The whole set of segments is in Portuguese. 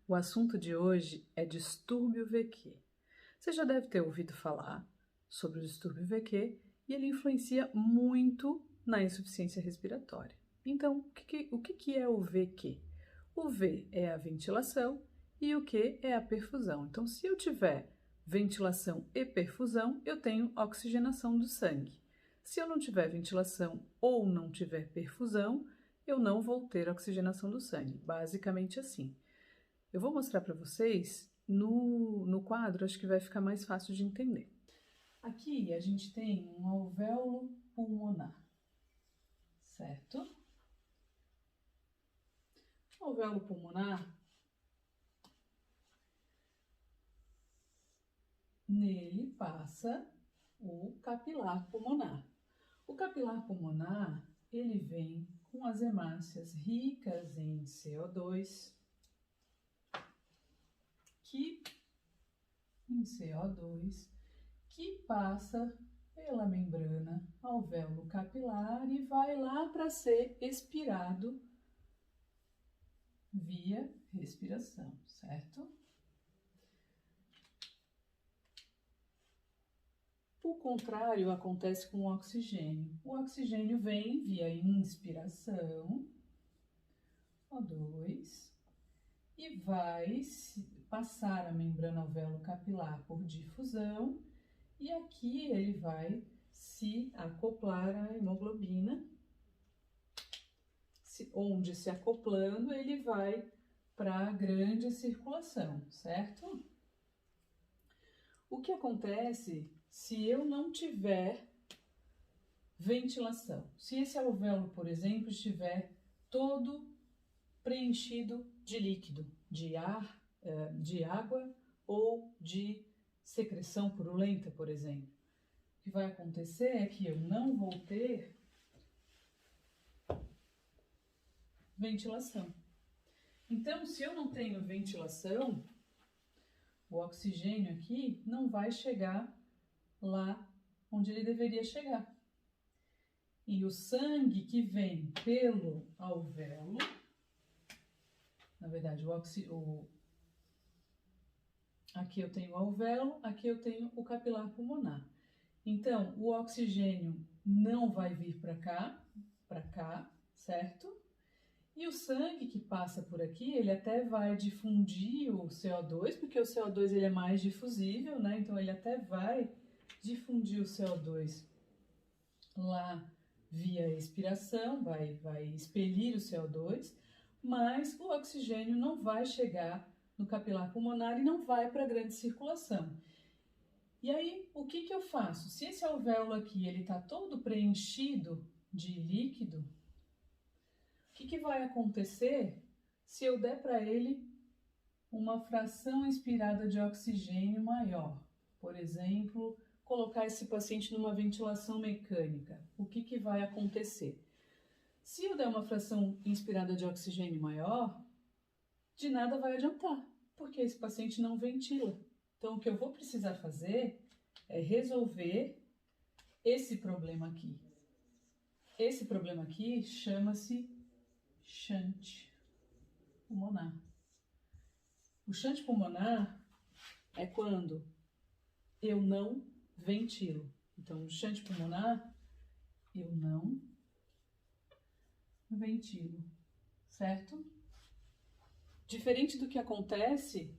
O assunto de hoje é distúrbio VQ. Você já deve ter ouvido falar sobre o distúrbio VQ e ele influencia muito na insuficiência respiratória. Então, o que é o VQ? O V é a ventilação e o Q é a perfusão. Então, se eu tiver ventilação e perfusão, eu tenho oxigenação do sangue. Se eu não tiver ventilação ou não tiver perfusão, eu não vou ter oxigenação do sangue. Basicamente assim. Eu vou mostrar para vocês no quadro, acho que vai ficar mais fácil de entender. Aqui a gente tem um alvéolo pulmonar, certo? O alvéolo pulmonar, nele passa o capilar pulmonar. O capilar pulmonar, ele vem com as hemácias ricas em CO2, que passa pela membrana alvéolo capilar e vai lá para ser expirado via respiração, certo? O contrário acontece com o oxigênio. O oxigênio vem via inspiração, O2, e vai passar a membrana alvéolo capilar por difusão, e aqui ele vai se acoplar à hemoglobina, onde se acoplando ele vai para a grande circulação, certo? O que acontece se eu não tiver ventilação? Se esse alvéolo, por exemplo, estiver todo preenchido de líquido, de ar, de água ou de secreção purulenta, por exemplo. O que vai acontecer é que eu não vou ter ventilação. Então, se eu não tenho ventilação, o oxigênio aqui não vai chegar lá onde ele deveria chegar. E o sangue que vem pelo alvéolo, na verdade, aqui eu tenho o alvéolo, aqui eu tenho o capilar pulmonar. Então, o oxigênio não vai vir para cá, certo? E o sangue que passa por aqui, ele até vai difundir o CO2, porque o CO2 ele é mais difusível, né? Então, ele até vai difundir o CO2 lá via expiração, vai expelir o CO2, mas o oxigênio não vai chegar no capilar pulmonar e não vai para a grande circulação. E aí, o que eu faço? Se esse alvéolo aqui ele está todo preenchido de líquido, o que vai acontecer se eu der para ele uma fração inspirada de oxigênio maior? Por exemplo, colocar esse paciente numa ventilação mecânica. O que vai acontecer? Se eu der uma fração inspirada de oxigênio maior, de nada vai adiantar, porque esse paciente não ventila. Então, o que eu vou precisar fazer é resolver esse problema aqui. Esse problema aqui chama-se shunt pulmonar. O shunt pulmonar é quando eu não ventilo. Então, no shunt pulmonar, eu não ventilo, certo? Diferente do que acontece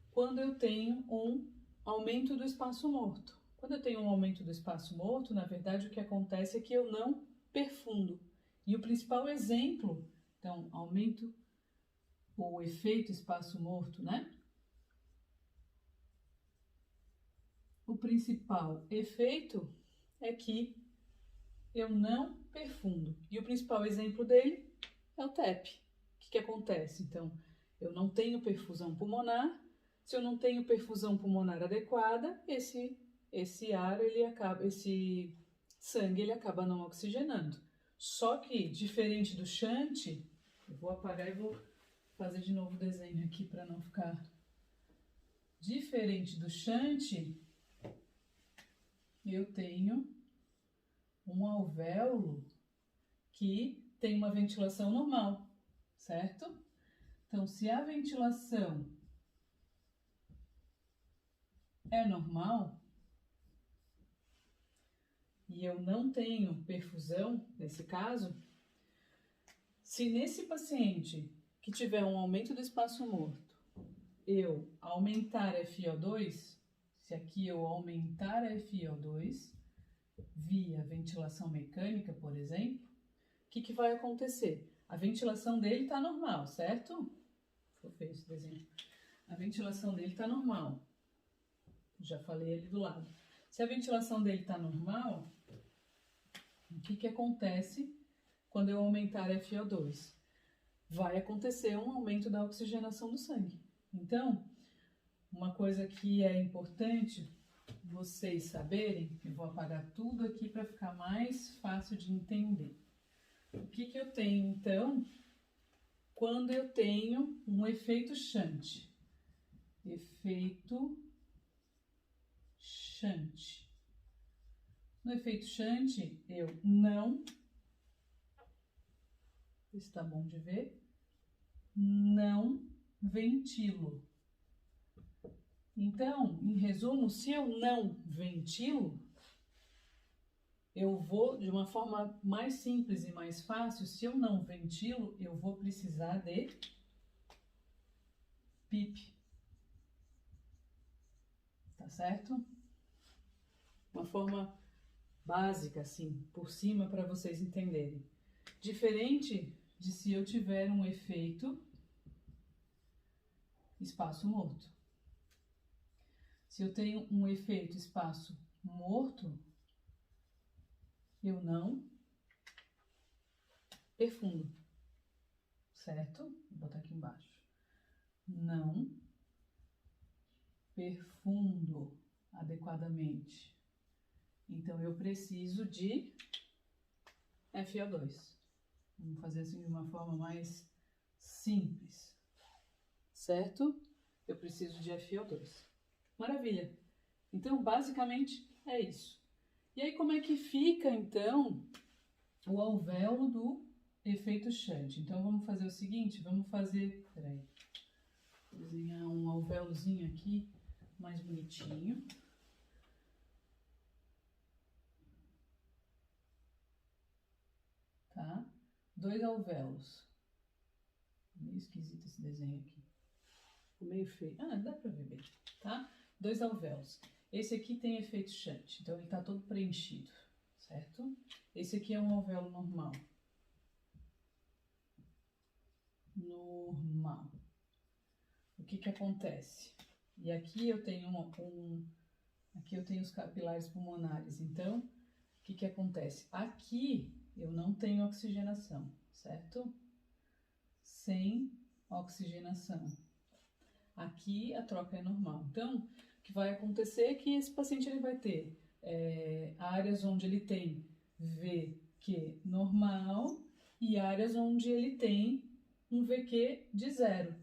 quando eu tenho um aumento do espaço morto. Quando eu tenho um aumento do espaço morto, na verdade, o que acontece é que eu não perfundo. E o principal exemplo, então, aumento ou efeito espaço morto, né? O principal efeito é que eu não perfundo. E o principal exemplo dele é o TEP. O que acontece? Então, eu não tenho perfusão pulmonar. Se eu não tenho perfusão pulmonar adequada, esse sangue ele acaba não oxigenando. Só que, diferente do shunt, eu vou apagar e vou fazer de novo o desenho aqui para não ficar... Diferente do shunt, eu tenho um alvéolo que tem uma ventilação normal, certo? Então, se a ventilação é normal e eu não tenho perfusão, nesse caso, se nesse paciente que tiver um aumento do espaço morto, eu aumentar FiO2, se aqui eu aumentar FiO2 via ventilação mecânica, por exemplo, o que vai acontecer? A ventilação dele está normal, certo? Ficou feio esse desenho. A ventilação dele está normal. Já falei ali do lado. Se a ventilação dele está normal, o que acontece quando eu aumentar FiO2? Vai acontecer um aumento da oxigenação do sangue. Então, uma coisa que é importante vocês saberem, eu vou apagar tudo aqui para ficar mais fácil de entender. O que eu tenho, então, quando eu tenho um efeito shunt? Efeito shunt. No efeito shunt, eu não, está bom de ver, não ventilo. Então, em resumo, se eu não ventilo, eu vou, de uma forma mais simples e mais fácil, se eu não ventilo, eu vou precisar de PIP. Tá certo? Uma forma básica, assim, por cima, para vocês entenderem. Diferente de se eu tiver um efeito espaço morto. Se eu tenho um efeito espaço morto, eu não perfundo, certo? Vou botar aqui embaixo. Não perfundo adequadamente. Então, eu preciso de FiO2. Vamos fazer assim de uma forma mais simples, certo? Eu preciso de FiO2. Maravilha! Então, basicamente, é isso. E aí, como é que fica, então, o alvéolo do efeito shunt? Então, vamos fazer o seguinte, vamos fazer, peraí, vou desenhar um alvéolozinho aqui, mais bonitinho. Tá? 2 alvéolos. Meio esquisito esse desenho aqui. Ficou meio feio. Ah, dá pra ver bem, tá? 2 alvéolos. Esse aqui tem efeito shunt, então ele está todo preenchido, certo? Esse aqui é um alvéolo normal. Normal. O que acontece? E aqui eu tenho aqui eu tenho os capilares pulmonares, então, o que acontece? Aqui eu não tenho oxigenação, certo? Sem oxigenação. Aqui a troca é normal. Então, o que vai acontecer é que esse paciente ele vai ter áreas onde ele tem VQ normal e áreas onde ele tem um VQ de 0.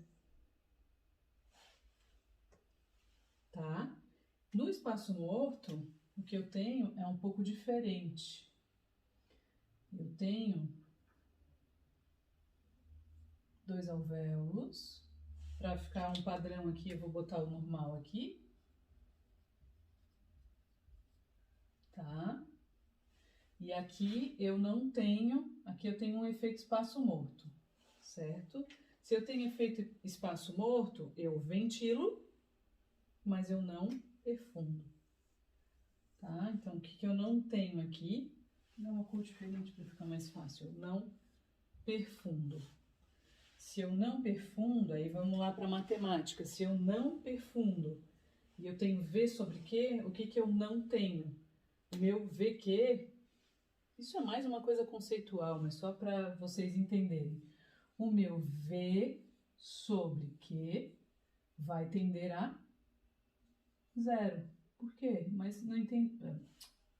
Tá? No espaço morto, o que eu tenho é um pouco diferente. Eu tenho 2 alvéolos. Para ficar um padrão aqui, eu vou botar o normal aqui. Tá? E aqui eu não tenho, aqui eu tenho um efeito espaço morto, certo? Se eu tenho efeito espaço morto, eu ventilo, mas eu não perfundo. Tá? Então, o que eu não tenho aqui? Dá uma cor diferente para ficar mais fácil. Eu não perfundo. Se eu não perfundo, aí vamos lá para a matemática. Se eu não perfundo e eu tenho V sobre Q, o que eu não tenho? O meu VQ, isso é mais uma coisa conceitual, mas só para vocês entenderem. O meu V sobre Q vai tender a 0. Por quê? Mas não entendi.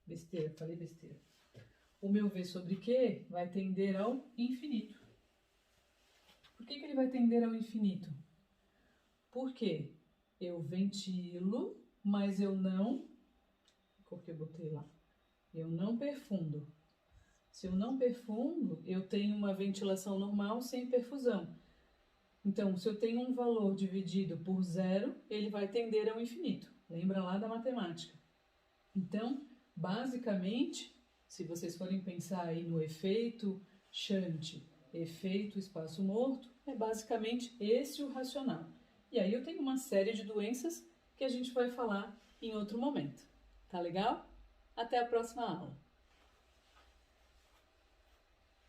Besteira, falei besteira. O meu V sobre Q vai tender ao infinito. Por que ele vai tender ao infinito? Porque eu ventilo, mas eu não... Porque eu botei lá. Eu não perfundo. Se eu não perfundo, eu tenho uma ventilação normal sem perfusão. Então, se eu tenho um valor dividido por 0, ele vai tender ao infinito. Lembra lá da matemática. Então, basicamente, se vocês forem pensar aí no efeito Shunt, efeito espaço morto, é basicamente esse o racional. E aí eu tenho uma série de doenças que a gente vai falar em outro momento. Tá legal? Até a próxima aula!